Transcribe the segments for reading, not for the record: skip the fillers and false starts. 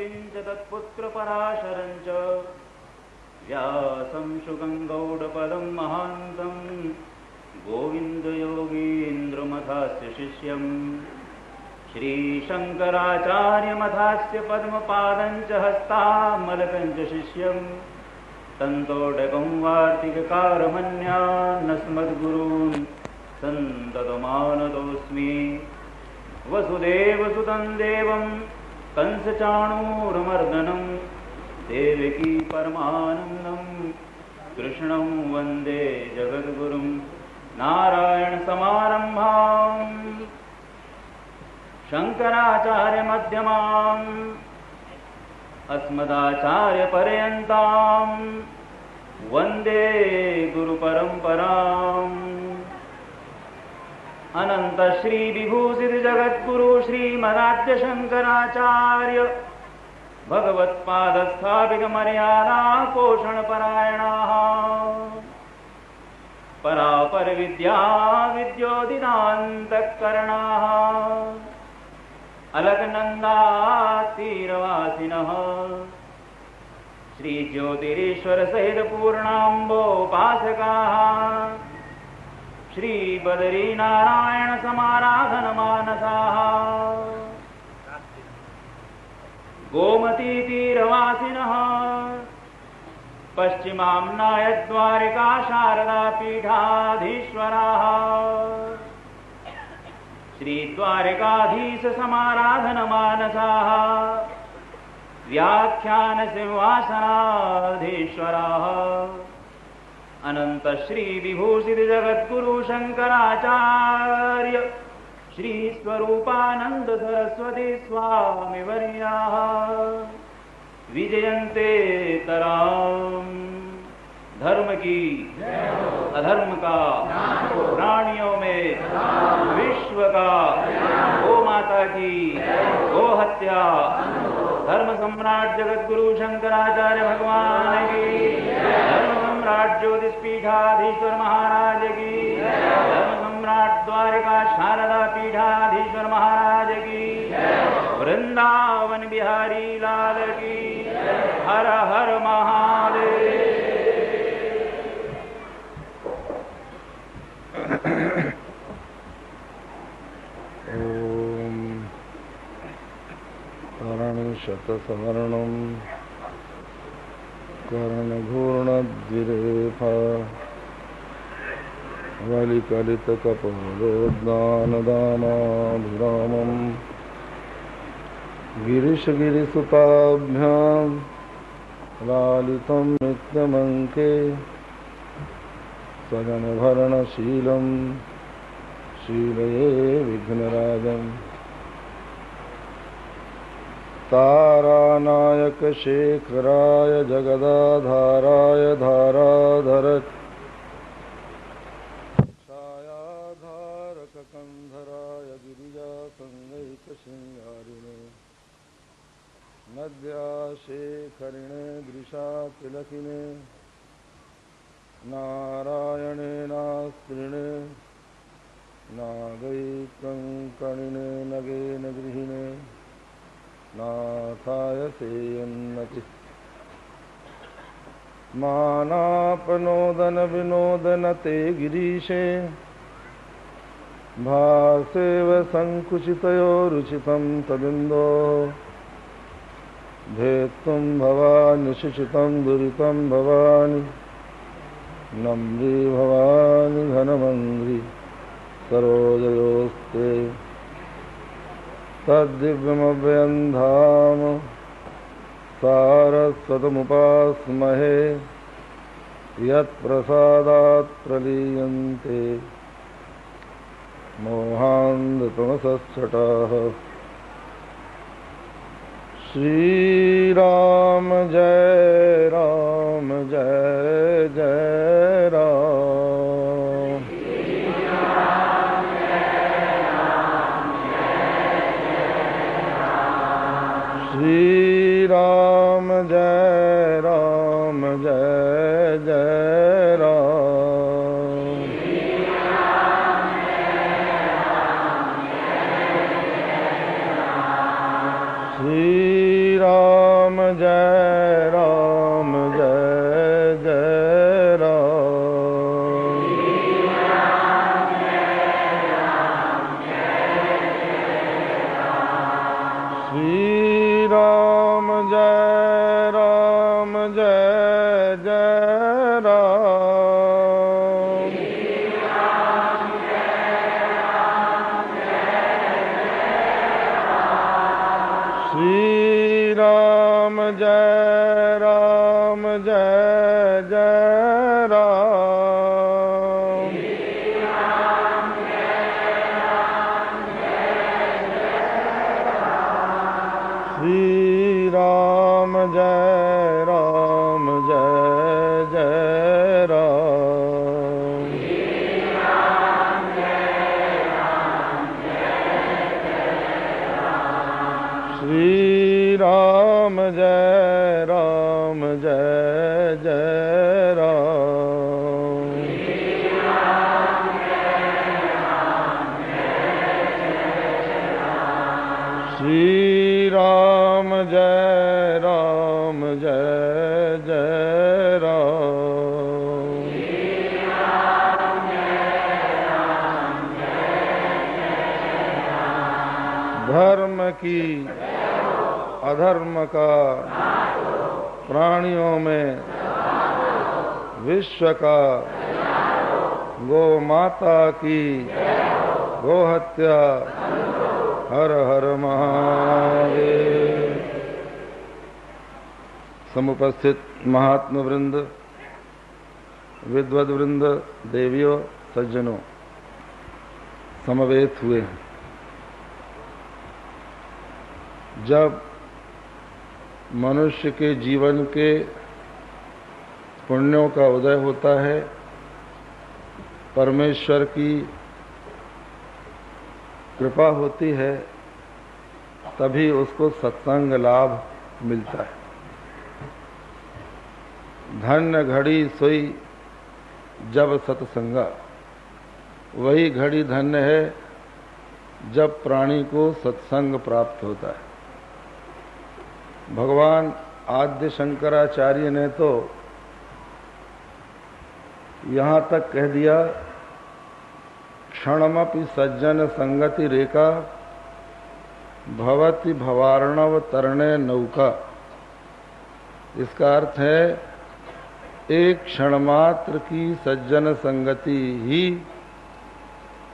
शक्तिं च तत्पुत्रपराशरं च व्यासं शुकं गौडपदं महान्तं गोविन्दयोगीन्द्रमथास्य शिष्यं श्रीशङ्कराचार्यमथास्य पद्मपादं च हस्तामलकं च शिष्यं तन्तोटकं वार्तिककारमन्यान्नस्मद्गुरून् सन्ततमानतोऽस्मि। वसुदेवसुतं देवं कंसचाणूरमर्दनं देवकी परमानन्दं कृष्णं वन्दे जगद्गुरुं। नारायणसमारम्भां शङ्कराचार्यमध्यमाम् अस्मदाचार्यपर्यन्तां वन्दे गुरुपरम्पराम्। अनंत श्री विभूषित जगद्गुरु श्रीमदाद्य शंकराचार्य भगवत्पाद स्थापित मर्यादा पोषण परायणाः परापर विद्या विद्योदितान्तःकरणाः अलकनन्दातीरवासिनः श्री ज्योतिरीश्वर सहित पूर्णाम्बोपासकाः श्री बदरी नारायण समाराधन मानसाः गोमती तीरवासिनः पश्चिमाम्नाय द्वारिका शारदा पीठाधीश्वराः श्री द्वारिकाधीश समाराधन मानसाः व्याख्यान सिंहासनाधीश्वराः अनंत श्री विभूषित जगद्गुरु शंकराचार्य श्री स्वरूपानंद सरस्वती स्वामी वर्याः विजयन्ते तराम। धर्म की अधर्म का प्राणियों में विश्व का गो माता की गो हत्या धर्म सम्राट जगद्गुरु शंकराचार्य भगवान की धर्म सम्राट ज्योतिष पीठाधीश्वर महाराज की धर्म सम्राट द्वारिका शारदा पीठाधीश्वर महाराज की वृंदावन बिहारी लाल की हर हर महादेव। ओम करणशतसवर्णं कर्णघूर्णद्विरेफा वलिकलितकपोलोद्दानदानाभिरामं गिरिशगिरिसुताभ्यां लालितं नित्यमङ्के सजनभरणशीलं शीलये विघ्नराजम् तारानायक शेखराय जगदाधाराय धाराधर छायाधारक कंधराय गिरिजासंगैकशृंगारिणे नद्याशेखरिणे दृशातिलकिने नारायणे नास्त्रिणे नागैकङ्कणिने नगेन गृहिणे नाथाय सेयन्नति मानापनोदन विनोदन ते गिरीशे भासेव संकुचितयोरुचितं तदिन्दो भेत्तुं भवानि शिशितं दुरितं भवानि नम्री भवानि घनमङ्घ्रि सरोजयोस्ते तद्दिव्यमव्ययं धाम सारस्वतमुपास्महे यत्प्रसादात् प्रलीयन्ते मोहान्धतमसच्छटाः। श्रीराम जय राम जय जय राम। श्रीराम जय राम जय जय राम। श्रीराम जय राम। श्री राम जय राम जय जय राम। श्री राम जय राम जय जय राम। श्री राम जय राम जय जय राम। श्री राम जय राम जय जय राम। धर्म की अधर्म का प्राणियों में विश्व का गौ माता की गोहत्या हर हर महादेव। समुपस्थित महात्मा वृंद, विद्वद वृंद, देवियों, सज्जनों, समवेत हुए हैं। जब मनुष्य के जीवन के पुण्यों का उदय होता है, परमेश्वर की कृपा होती है, तभी उसको सत्संग लाभ मिलता है। धन्य घड़ी सोई जब सत्संगा, वही घड़ी धन्य है जब प्राणी को सत्संग प्राप्त होता है। भगवान आद्य शंकराचार्य ने तो यहाँ तक कह दिया, क्षणमपि सज्जन संगति रेखा भवति भवार्णव तरणे नौका। इसका अर्थ है एक क्षण मात्र की सज्जन संगति ही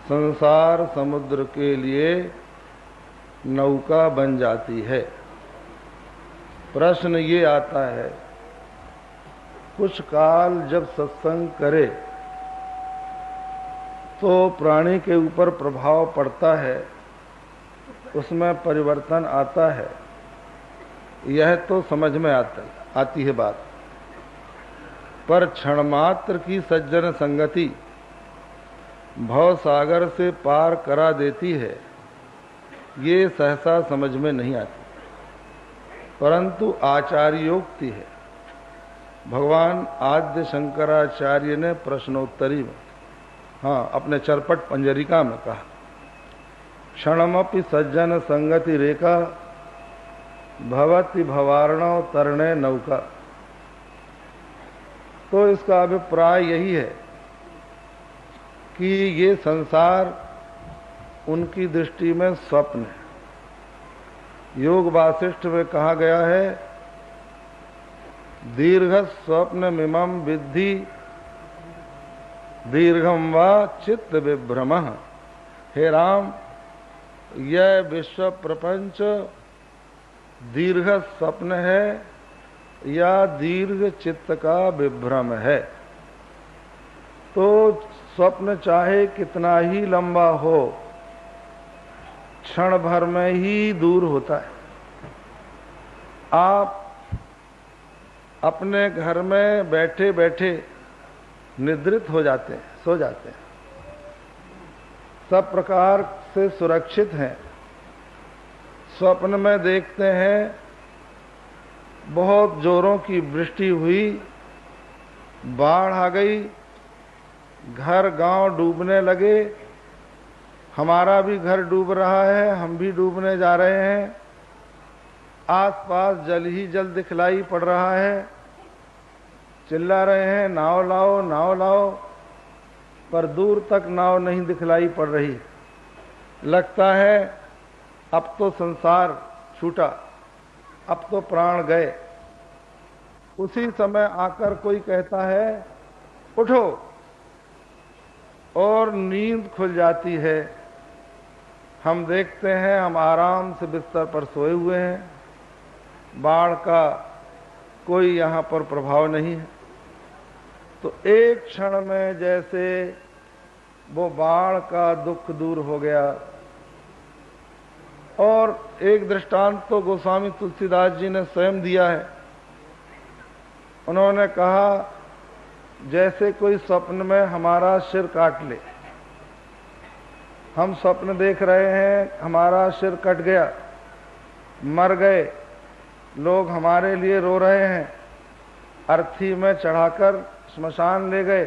संसार समुद्र के लिए नौका बन जाती है। प्रश्न ये आता है, कुछ काल जब सत्संग करे तो प्राणी के ऊपर प्रभाव पड़ता है, उसमें परिवर्तन आता है, यह तो समझ में आती है बात। पर क्षण मात्र की सज्जन संगति भव सागर से पार करा देती है, ये सहसा समझ में नहीं आती। परंतु आचार्योक्ति है। भगवान आद्य शंकराचार्य ने प्रश्नोत्तरी में, अपने चरपट पंजरिका में कहा, क्षणमपि सज्जन संगति रेखा भवति भवार्णव तरणे नौका। तो इसका अभिप्राय यही है कि ये संसार उनकी दृष्टि में स्वप्न है। योग वासिष्ठ में कहा गया है, दीर्घ स्वप्न मिमम विद्धि दीर्घम वा चित्त विभ्रमः। हे राम, यह विश्व प्रपंच दीर्घ स्वप्न है या दीर्घ चित्त का विभ्रम है। तो स्वप्न चाहे कितना ही लंबा हो, क्षण भर में ही दूर होता है। आप अपने घर में बैठे बैठे निद्रित हो जाते हैं, सो जाते हैं, सब प्रकार से सुरक्षित हैं। स्वप्न में देखते हैं बहुत जोरों की वृष्टि हुई, बाढ़ आ गई, घर गांव डूबने लगे, हमारा भी घर डूब रहा है, हम भी डूबने जा रहे हैं, आसपास जल ही जल दिखलाई पड़ रहा है, चिल्ला रहे हैं नाव लाओ नाव लाओ, पर दूर तक नाव नहीं दिखलाई पड़ रही। लगता है अब तो संसार छूटा, अब तो प्राण गए। उसी समय आकर कोई कहता है उठो, और नींद खुल जाती है। हम देखते हैं हम आराम से बिस्तर पर सोए हुए हैं, बाढ़ का कोई यहाँ पर प्रभाव नहीं है। तो एक क्षण में जैसे वो बाढ़ का दुख दूर हो गया। और एक दृष्टांत तो गोस्वामी तुलसीदास जी ने स्वयं दिया है। उन्होंने कहा जैसे कोई स्वप्न में हमारा सिर काट ले। हम स्वप्न देख रहे हैं, हमारा सिर कट गया, मर गए, लोग हमारे लिए रो रहे हैं, अर्थी में चढ़ाकर स्मशान ले गए,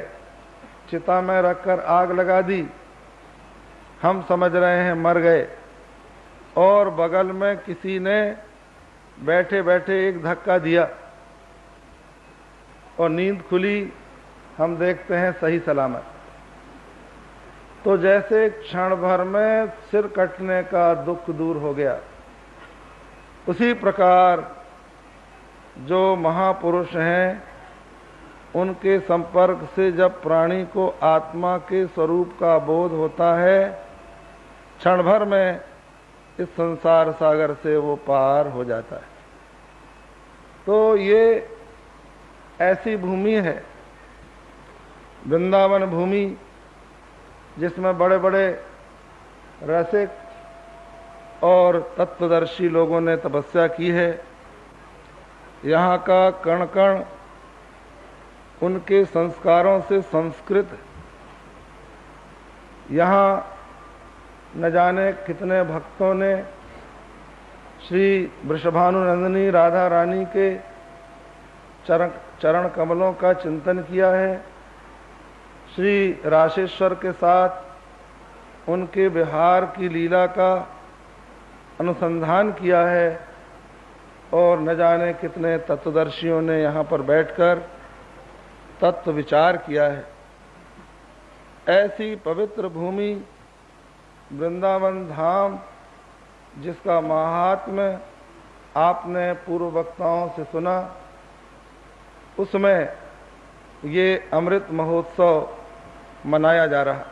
चिता में रखकर आग लगा दी, हम समझ रहे हैं मर गए, और बगल में किसी ने बैठे बैठे एक धक्का दिया और नींद खुली, हम देखते हैं सही सलामत। तो जैसे क्षण भर में सिर कटने का दुख दूर हो गया, उसी प्रकार जो महापुरुष हैं उनके संपर्क से जब प्राणी को आत्मा के स्वरूप का बोध होता है, क्षण भर में इस संसार सागर से वो पार हो जाता है। तो ये ऐसी भूमि है वृंदावन भूमि, जिसमें बड़े बड़े रसिक और तत्वदर्शी लोगों ने तपस्या की है। यहाँ का कण कण उनके संस्कारों से संस्कृत। यहाँ न जाने कितने भक्तों ने श्री वृषभानुनंदिनी राधा रानी के चरण कमलों का चिंतन किया है। श्री राशेश्वर के साथ उनके विहार की लीला का अनुसंधान किया है, और न जाने कितने तत्वदर्शियों ने यहाँ पर बैठकर तत्व विचार किया है। ऐसी पवित्र भूमि वृंदावन धाम, जिसका महात्म्य आपने पूर्व वक्ताओं से सुना, उसमें ये अमृत महोत्सव मनाया जा रहा।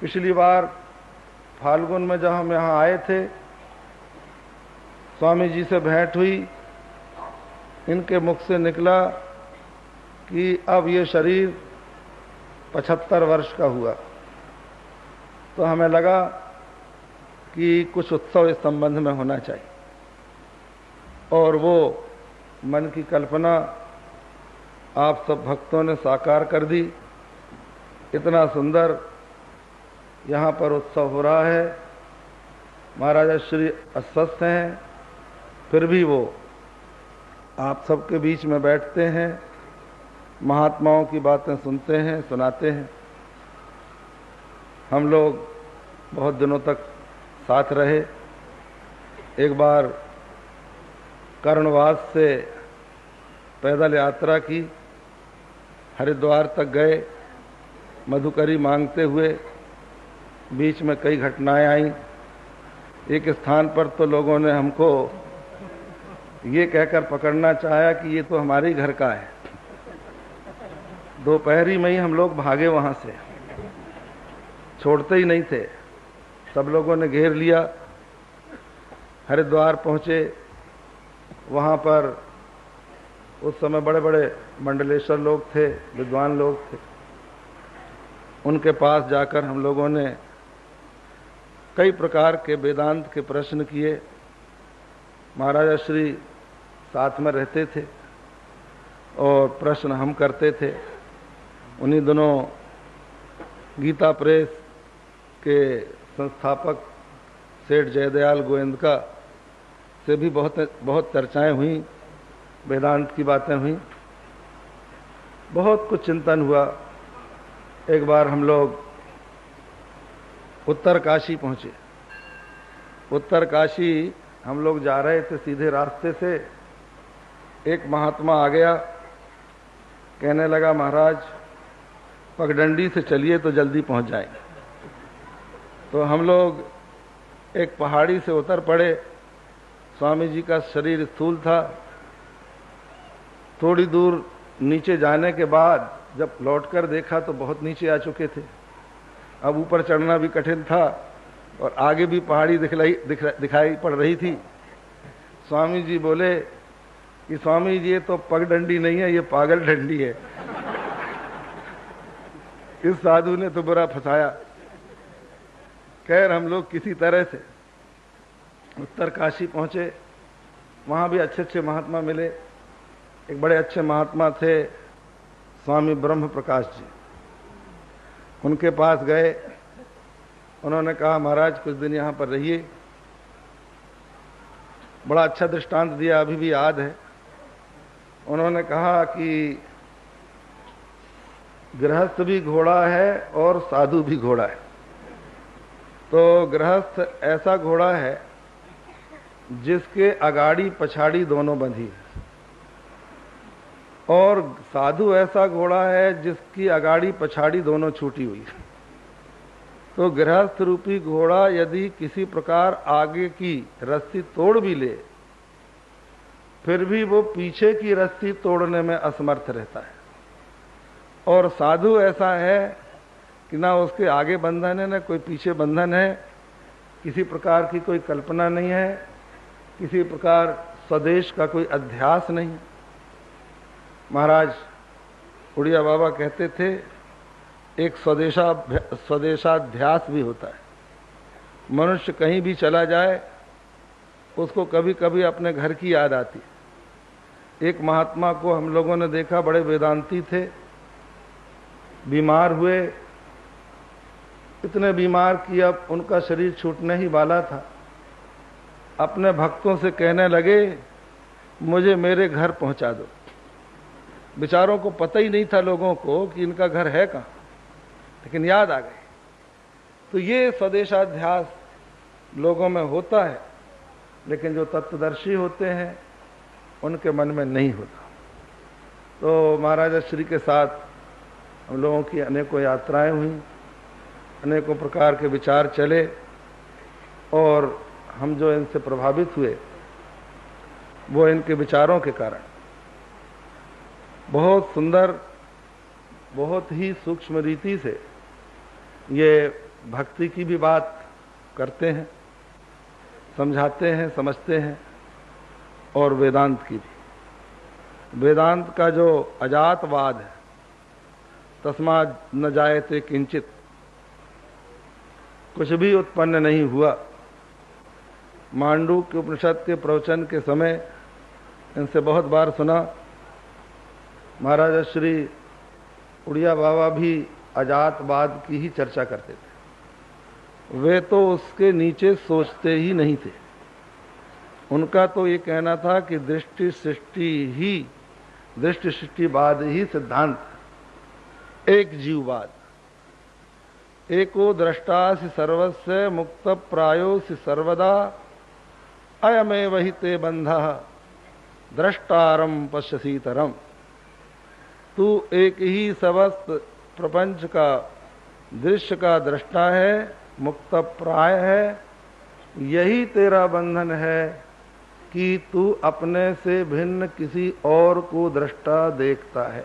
पिछली बार फाल्गुन में जब हम यहाँ आए थे, स्वामी जी से भेंट हुई, इनके मुख से निकला कि अब ये शरीर 75 वर्ष का हुआ। तो हमें लगा कि कुछ उत्सव इस संबंध में होना चाहिए, और वो मन की कल्पना आप सब भक्तों ने साकार कर दी। इतना सुंदर यहाँ पर उत्सव हो रहा है। महाराजा श्री अस्वस्थ हैं, फिर भी वो आप सबके बीच में बैठते हैं, महात्माओं की बातें सुनते हैं, सुनाते हैं। हम लोग बहुत दिनों तक साथ रहे। एक बार कर्णवास से पैदल यात्रा की, हरिद्वार तक गए, मधुकरी मांगते हुए। बीच में कई घटनाएं आईं। एक स्थान पर तो लोगों ने हमको ये कहकर पकड़ना चाहा कि ये तो हमारे ही घर का है। दोपहरी में ही हम लोग भागे वहां से, छोड़ते ही नहीं थे। सब लोगों ने घेर लिया। हरिद्वार पहुंचे, वहां पर उस समय बड़े बड़े मंडलेश्वर लोग थे, विद्वान लोग थे। उनके पास जाकर हम लोगों ने कई प्रकार के वेदांत के प्रश्न किए। महाराजा श्री साथ में रहते थे और प्रश्न हम करते थे। उन्हीं दिनों गीता प्रेस के संस्थापक सेठ जयदयाल गोविंदका से भी बहुत चर्चाएं हुई, वेदांत की बातें हुई, बहुत कुछ चिंतन हुआ। एक बार हम लोग उत्तर काशी पहुंचे। उत्तर काशी हम लोग जा रहे थे, सीधे रास्ते से एक महात्मा आ गया, कहने लगा महाराज पगडंडी से चलिए तो जल्दी पहुंच जाएंगे। तो हम लोग एक पहाड़ी से उतर पड़े। स्वामी जी का शरीर स्थूल था, थोड़ी दूर नीचे जाने के बाद जब लौटकर देखा तो बहुत नीचे आ चुके थे। अब ऊपर चढ़ना भी कठिन था और आगे भी पहाड़ी दिखाई पड़ रही थी। स्वामी जी बोले कि स्वामी जी ये तो पगडंडी नहीं है, ये पागल डंडी है। इस साधु ने तो बुरा फंसाया। खैर हम लोग किसी तरह से उत्तर काशी पहुंचे। वहां भी अच्छे अच्छे महात्मा मिले। एक बड़े अच्छे महात्मा थे स्वामी ब्रह्म प्रकाश जी। उनके पास गए। उन्होंने कहा महाराज कुछ दिन यहां पर रहिए। बड़ा अच्छा दृष्टांत दिया, अभी भी याद है। उन्होंने कहा कि गृहस्थ भी घोड़ा है और साधु भी घोड़ा है। तो गृहस्थ ऐसा घोड़ा है जिसके अगाड़ी पछाड़ी दोनों बंधी है, और साधु ऐसा घोड़ा है जिसकी अगाड़ी पछाड़ी दोनों छूटी हुई है। तो गृहस्थ रूपी घोड़ा यदि किसी प्रकार आगे की रस्सी तोड़ भी ले, फिर भी वो पीछे की रस्सी तोड़ने में असमर्थ रहता है। और साधु ऐसा है कि ना उसके आगे बंधन है, ना कोई पीछे बंधन है, किसी प्रकार की कोई कल्पना नहीं है, किसी प्रकार स्वदेश का कोई अध्यास नहीं। महाराज उड़िया बाबा कहते थे एक स्वदेशाध्यास भी होता है। मनुष्य कहीं भी चला जाए उसको कभी कभी अपने घर की याद आती है। एक महात्मा को हम लोगों ने देखा, बड़े वेदांती थे, बीमार हुए, इतने बीमार कि अब उनका शरीर छूटने ही वाला था। अपने भक्तों से कहने लगे मुझे मेरे घर पहुंचा दो। बेचारों को पता ही नहीं था लोगों को कि इनका घर है कहाँ, लेकिन याद आ गए। तो ये स्वदेशाध्यास लोगों में होता है, लेकिन जो तत्वदर्शी होते हैं उनके मन में नहीं होता। तो महाराजा श्री के साथ हम लोगों की अनेकों यात्राएं हुई, अनेकों प्रकार के विचार चले, और हम जो इनसे प्रभावित हुए वो इनके विचारों के कारण। बहुत सुंदर, बहुत ही सूक्ष्म रीति से ये भक्ति की भी बात करते हैं, समझाते हैं, समझते हैं, और वेदांत की भी। वेदांत का जो अजातवाद है, तस्माद् न जायते किंचित, कुछ भी उत्पन्न नहीं हुआ। मांडू के उपनिषद के प्रवचन के समय इनसे बहुत बार सुना। महाराज श्री उड़िया बाबा भी अजातवाद की ही चर्चा करते थे। वे तो उसके नीचे सोचते ही नहीं थे। उनका तो ये कहना था कि दृष्टि सृष्टिवाद ही सिद्धांत, एक जीववाद। एको द्रष्टासि सर्वस्य मुक्त प्रायोसि सर्वदा, अयमेव हि ते बंधः द्रष्टारम पश्यसीतरम। तू एक ही समस्त प्रपंच का दृश्य का दृष्टा है, मुक्त प्राय है। यही तेरा बंधन है कि तू अपने से भिन्न किसी और को दृष्टा देखता है।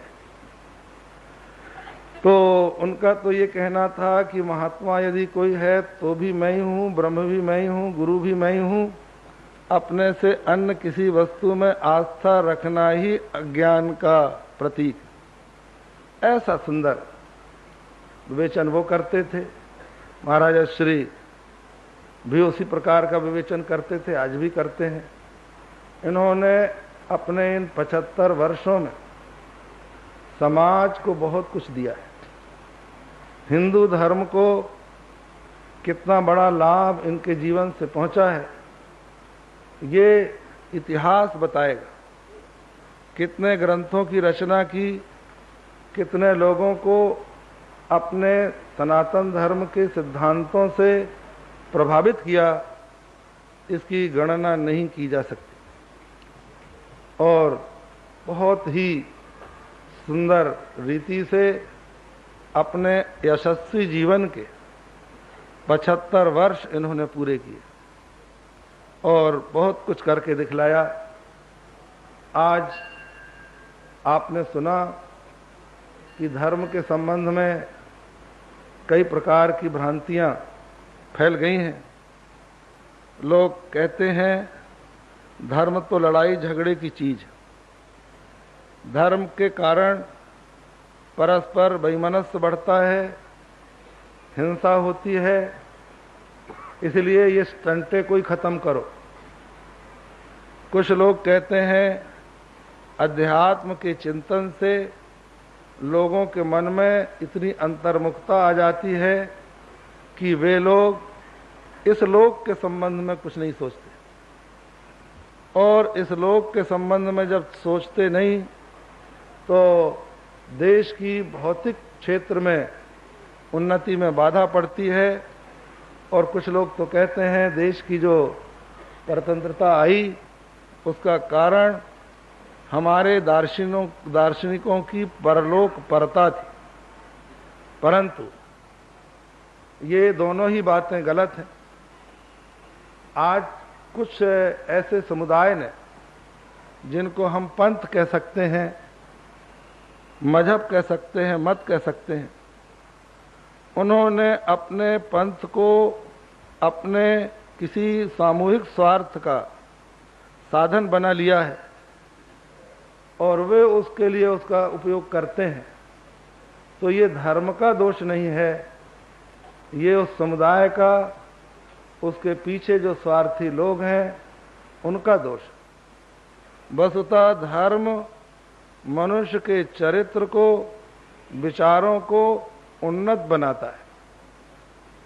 तो उनका तो ये कहना था कि महात्मा यदि कोई है तो भी मैं ही हूँ, ब्रह्म भी मैं ही हूँ, गुरु भी मैं ही हूँ। अपने से अन्य किसी वस्तु में आस्था रखना ही अज्ञान का प्रतीक। ऐसा सुंदर विवेचन वो करते थे। महाराजा श्री भी उसी प्रकार का विवेचन करते थे, आज भी करते हैं। इन्होंने अपने इन 75 वर्षों में समाज को बहुत कुछ दिया है। हिंदू धर्म को कितना बड़ा लाभ इनके जीवन से पहुंचा है ये इतिहास बताएगा। कितने ग्रंथों की रचना की, कितने लोगों को अपने सनातन धर्म के सिद्धांतों से प्रभावित किया, इसकी गणना नहीं की जा सकती। और बहुत ही सुंदर रीति से अपने यशस्वी जीवन के 75 वर्ष इन्होंने पूरे किए और बहुत कुछ करके दिखलाया। आज आपने सुना कि धर्म के संबंध में कई प्रकार की भ्रांतियां फैल गई हैं। लोग कहते हैं धर्म तो लड़ाई झगड़े की चीज, धर्म के कारण परस्पर वैमनस्य बढ़ता है, हिंसा होती है, इसलिए ये स्टंटे कोई खत्म करो। कुछ लोग कहते हैं अध्यात्म के चिंतन से लोगों के मन में इतनी अंतर्मुखता आ जाती है कि वे लोग इस लोक के संबंध में कुछ नहीं सोचते, और इस लोक के संबंध में जब सोचते नहीं तो देश की भौतिक क्षेत्र में उन्नति में बाधा पड़ती है। और कुछ लोग तो कहते हैं देश की जो स्वतंत्रता आई उसका कारण हमारे दार्शनिकों की परलोक परता थी, परंतु ये दोनों ही बातें गलत हैं। आज कुछ ऐसे समुदाय ने जिनको हम पंथ कह सकते हैं, मजहब कह सकते हैं, मत कह सकते हैं, उन्होंने अपने पंथ को अपने किसी सामूहिक स्वार्थ का साधन बना लिया है और वे उसके लिए उसका उपयोग करते हैं। तो ये धर्म का दोष नहीं है, ये उस समुदाय का, उसके पीछे जो स्वार्थी लोग हैं उनका दोष। वस्तुतः धर्म मनुष्य के चरित्र को, विचारों को उन्नत बनाता है,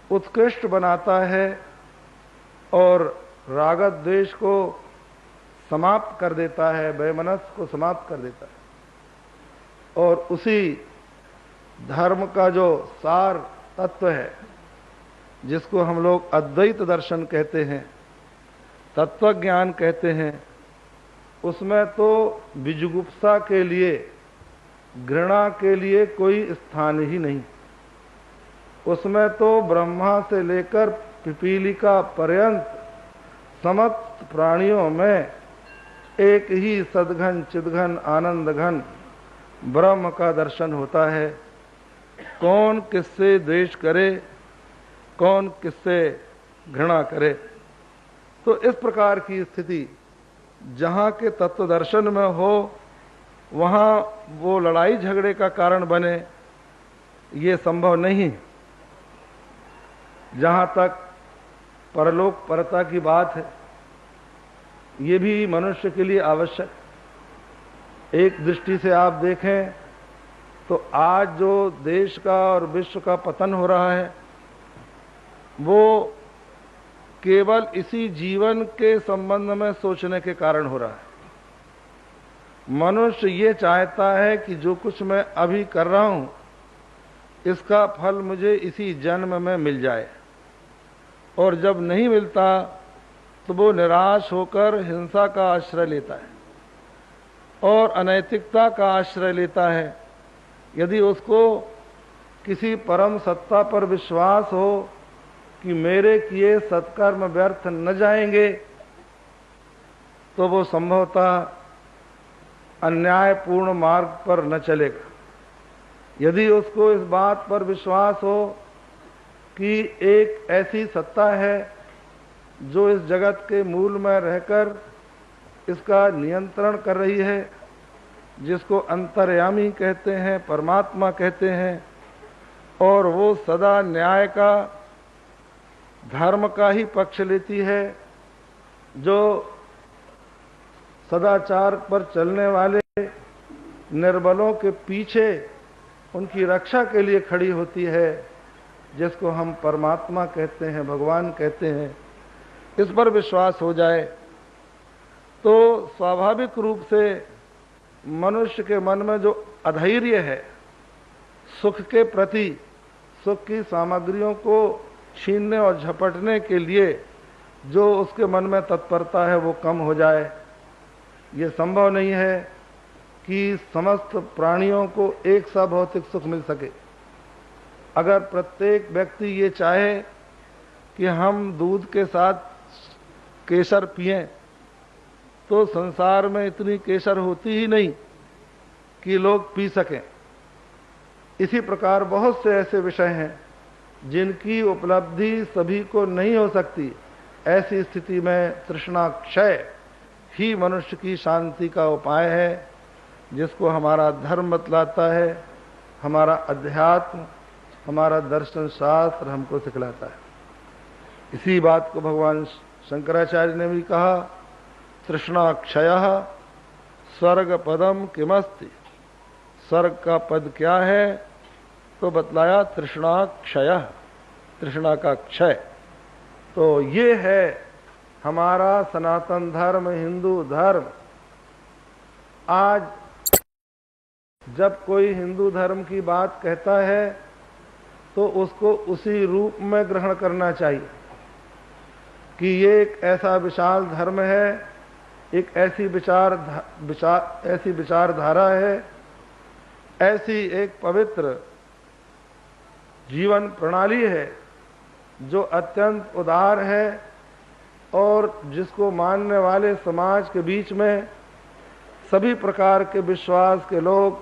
उत्कृष्ट बनाता है और राग द्वेष को समाप्त कर देता है, वैमनस्य को समाप्त कर देता है। और उसी धर्म का जो सार तत्व है, जिसको हम लोग अद्वैत दर्शन कहते हैं, तत्व ज्ञान कहते हैं, उसमें तो विजुगुप्सा के लिए, घृणा के लिए कोई स्थान ही नहीं। उसमें तो ब्रह्मा से लेकर पिपीलिका पर्यंत समस्त प्राणियों में एक ही सद्घन चिद्घन आनंद घन ब्रह्म का दर्शन होता है। कौन किससे द्वेष करे, कौन किससे घृणा करे। तो इस प्रकार की स्थिति जहाँ के तत्व दर्शन में हो, वहाँ वो लड़ाई झगड़े का कारण बने, ये संभव नहीं। जहाँ तक परलोक परता की बात है, ये भी मनुष्य के लिए आवश्यक। एक दृष्टि से आप देखें तो आज जो देश का और विश्व का पतन हो रहा है, वो केवल इसी जीवन के संबंध में सोचने के कारण हो रहा है। मनुष्य ये चाहता है कि जो कुछ मैं अभी कर रहा हूं, इसका फल मुझे इसी जन्म में मिल जाए, और जब नहीं मिलता तो वो निराश होकर हिंसा का आश्रय लेता है और अनैतिकता का आश्रय लेता है। यदि उसको किसी परम सत्ता पर विश्वास हो कि मेरे किए सत्कर्म व्यर्थ न जाएंगे, तो वो संभवतः अन्यायपूर्ण मार्ग पर न चलेगा। यदि उसको इस बात पर विश्वास हो कि एक ऐसी सत्ता है जो इस जगत के मूल में रहकर इसका नियंत्रण कर रही है, जिसको अंतर्यामी कहते हैं, परमात्मा कहते हैं, और वो सदा न्याय का, धर्म का ही पक्ष लेती है, जो सदाचार पर चलने वाले निर्बलों के पीछे उनकी रक्षा के लिए खड़ी होती है, जिसको हम परमात्मा कहते हैं, भगवान कहते हैं। इस पर विश्वास हो जाए तो स्वाभाविक रूप से मनुष्य के मन में जो अधैर्य है, सुख के प्रति, सुख की सामग्रियों को छीनने और झपटने के लिए जो उसके मन में तत्परता है, वो कम हो जाए। ये संभव नहीं है कि समस्त प्राणियों को एक सा भौतिक सुख मिल सके। अगर प्रत्येक व्यक्ति ये चाहे कि हम दूध के साथ केसर पिएं, तो संसार में इतनी केसर होती ही नहीं। कि लोग पी सकें। इसी प्रकार बहुत से ऐसे विषय हैं जिनकी उपलब्धि सभी को नहीं हो सकती। ऐसी स्थिति में तृष्णा क्षय ही मनुष्य की शांति का उपाय है, जिसको हमारा धर्म बतलाता है, हमारा अध्यात्म, हमारा दर्शन शास्त्र हमको सिखलाता है। इसी बात को भगवान शंकराचार्य ने भी कहा, तृष्णा क्षयः स्वर्ग पदम किमस्ति। स्वर्ग का पद क्या है? तो बतलाया तृष्णा क्षयः, तृष्णा का क्षय। तो ये है हमारा सनातन धर्म, हिंदू धर्म। आज जब कोई हिंदू धर्म की बात कहता है तो उसको उसी रूप में ग्रहण करना चाहिए कि ये एक ऐसा विशाल धर्म है, एक ऐसी विचारधारा है, ऐसी एक पवित्र जीवन प्रणाली है जो अत्यंत उदार है और जिसको मानने वाले समाज के बीच में सभी प्रकार के विश्वास के लोग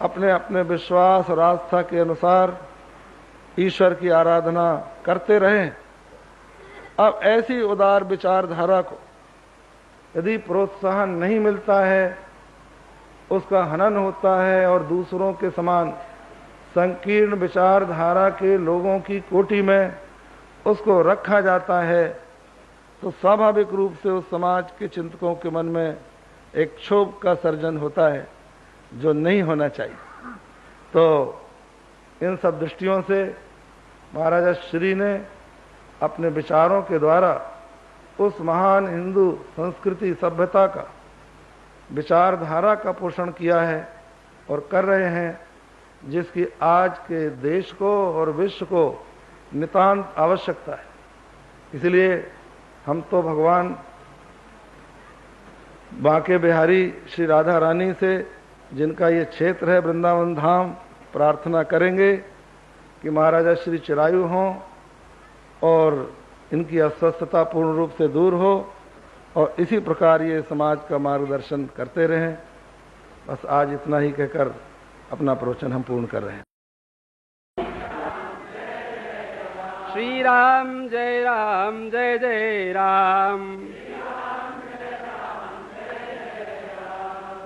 अपने अपने विश्वास और आस्था के अनुसार ईश्वर की आराधना करते रहें। अब ऐसी उदार विचारधारा को यदि प्रोत्साहन नहीं मिलता है, उसका हनन होता है और दूसरों के समान संकीर्ण विचारधारा के लोगों की कोटि में उसको रखा जाता है, तो स्वाभाविक रूप से उस समाज के चिंतकों के मन में एक क्षोभ का सर्जन होता है जो नहीं होना चाहिए। तो इन सब दृष्टियों से महाराजा श्री ने अपने विचारों के द्वारा उस महान हिंदू संस्कृति सभ्यता का, विचारधारा का पोषण किया है और कर रहे हैं, जिसकी आज के देश को और विश्व को नितांत आवश्यकता है। इसलिए हम तो भगवान बांके बिहारी श्री राधा रानी से, जिनका ये क्षेत्र है वृंदावन धाम, प्रार्थना करेंगे कि महाराजा श्री चिरायु हों और इनकी अस्वस्थता पूर्ण रूप से दूर हो और इसी प्रकार ये समाज का मार्गदर्शन करते रहें। बस आज इतना ही कहकर अपना प्रवचन हम पूर्ण कर रहे हैं। श्री राम जय जय राम।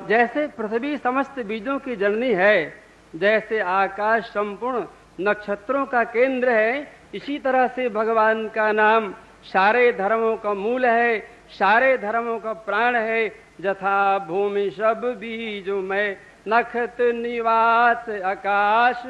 जैसे पृथ्वी समस्त बीजों की जननी है, जैसे आकाश संपूर्ण नक्षत्रों का केंद्र है, इसी तरह से भगवान का नाम सारे धर्मों का मूल है, सारे धर्मों का प्राण है। जथा भूमि सब बीजों में नखत निवास आकाश,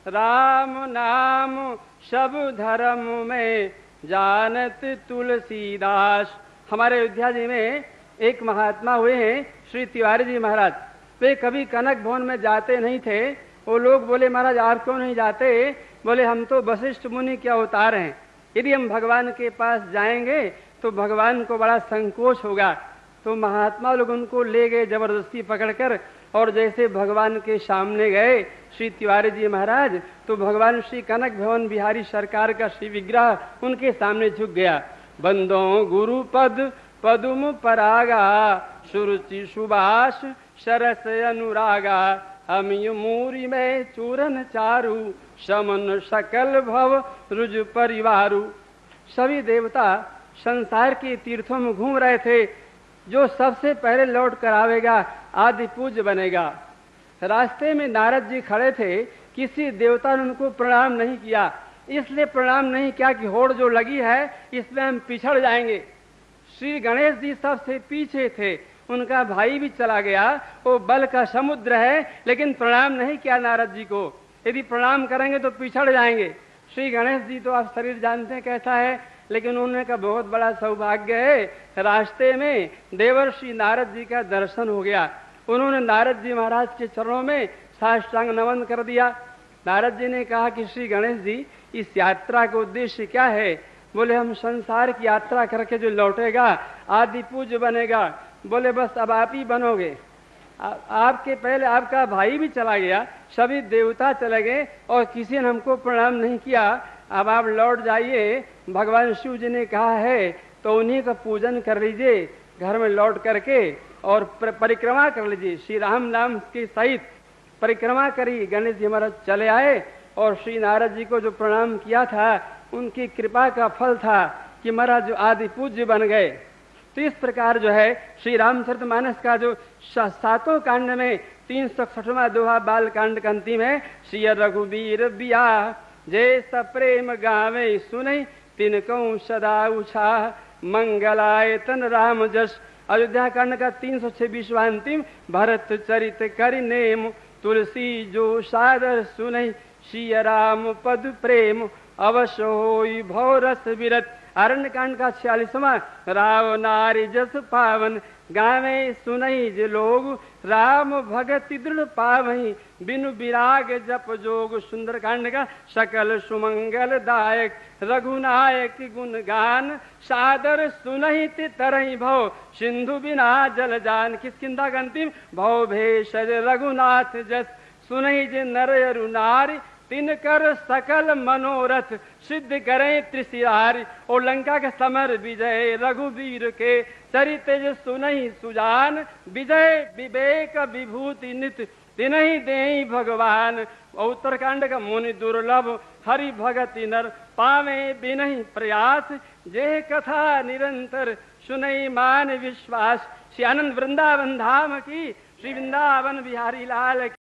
राम नाम सब धर्म में जानत तुलसीदास। हमारे अयोध्या जी में एक महात्मा हुए हैं श्री तिवारी जी महाराज। वे कभी कनक भवन में जाते नहीं थे। वो लोग बोले, महाराज आप क्यों नहीं जाते? बोले, हम तो वशिष्ठ मुनि के अवतार हैं, यदि हम भगवान के पास जाएंगे तो भगवान को बड़ा संकोच होगा। तो महात्मा लोग उनको ले गए जबरदस्ती पकड़कर, और जैसे भगवान के सामने गए श्री तिवारी जी महाराज, तो भगवान श्री कनक भवन बिहारी सरकार का श्री विग्रह उनके सामने झुक गया। बंदो गुरु पद पदुम परागा, सुरुचि सुबास सरस अनुरागा, हम मूरी में चूरन चारु, समन सकल भव रुज परिवारु। सभी देवता संसार के तीर्थों में घूम रहे थे। जो सबसे पहले लौट कर आवेगा आदि पूज्य बनेगा। रास्ते में नारद जी खड़े थे, किसी देवता ने उनको प्रणाम नहीं किया। इसलिए प्रणाम नहीं किया कि होड़ जो लगी है इसमें हम पिछड़ जाएंगे। श्री गणेश जी सबसे पीछे थे, उनका भाई भी चला गया, वो बल का समुद्र है, लेकिन प्रणाम नहीं किया नारद जी को। यदि प्रणाम करेंगे तो पिछड़ जाएंगे। श्री गणेश जी तो आप शरीर जानते हैं कैसा है, लेकिन उन्होंने का बहुत बड़ा सौभाग्य है, रास्ते में देवर्षि नारद जी का दर्शन हो गया। उन्होंने नारद जी महाराज के चरणों में साष्टांग नमन कर दिया। नारद जी ने कहा कि श्री गणेश जी, इस यात्रा का उद्देश्य क्या है? बोले, हम संसार की यात्रा करके जो लौटेगा आदि पूज्य बनेगा। बोले, बस अब आप ही बनोगे। आपके पहले आपका भाई भी चला गया, सभी देवता चले गए और किसी ने हमको प्रणाम नहीं किया। अब आप लौट जाइए, भगवान शिव जी ने कहा है तो उन्हीं का पूजन कर लीजिए। घर में लौट करके और परिक्रमा कर लीजिए। श्री राम नाम के सहित परिक्रमा करी। गणेश जी महाराज चले आए और श्री नारद जी को जो प्रणाम किया था उनकी कृपा का फल था कि महाराज जो आदि पूज्य बन गए। तो इस प्रकार जो है श्री रामचरितमानस का जो 7 कांड में 361वां दोहा बाल कांड का अंतिम है, श्री रघुवीर बियाह जय सप्रेम गावे सुनई तिनको सदा उछाह मंगलाय तन राम जस। अयोध्या कांड का 326वां अंतिम, भरत चरित करि नेम तुलसी जो सादर सुनई सिय राम पद प्रेम अवश्य होई भव रस विरत। अरण्य कांड का 46वां, राव नारी जस पावन गावे सुनई जे लोग राम भगति दृढ़ पावही बिनु विराग जप जोग। सुंदर कांड का सकल सुमंगल दायक रघुनायक गुण गान सादर सुनहि तरहि भव सिंधु बिना जल जान। किष्किंधा का अंतिम, भव भेषज रघुनाथ जस सुनहि जे नर अरु नारी तिनकर सकल मनोरथ सिद्ध करें त्रिशिरारी। और लंका के समर विजय रघुवीर के चरित सुनहि सुजान विजय विवेक विभूति नित तिनहि देहि भगवान। और उत्तरकांड का मुनि दुर्लभ हरि भगति नर पावे बिनहि प्रयास जे कथा निरंतर सुनहि मान विश्वास। श्री आनंद वृंदावन धाम की, श्री वृंदावन बिहारी लाल की।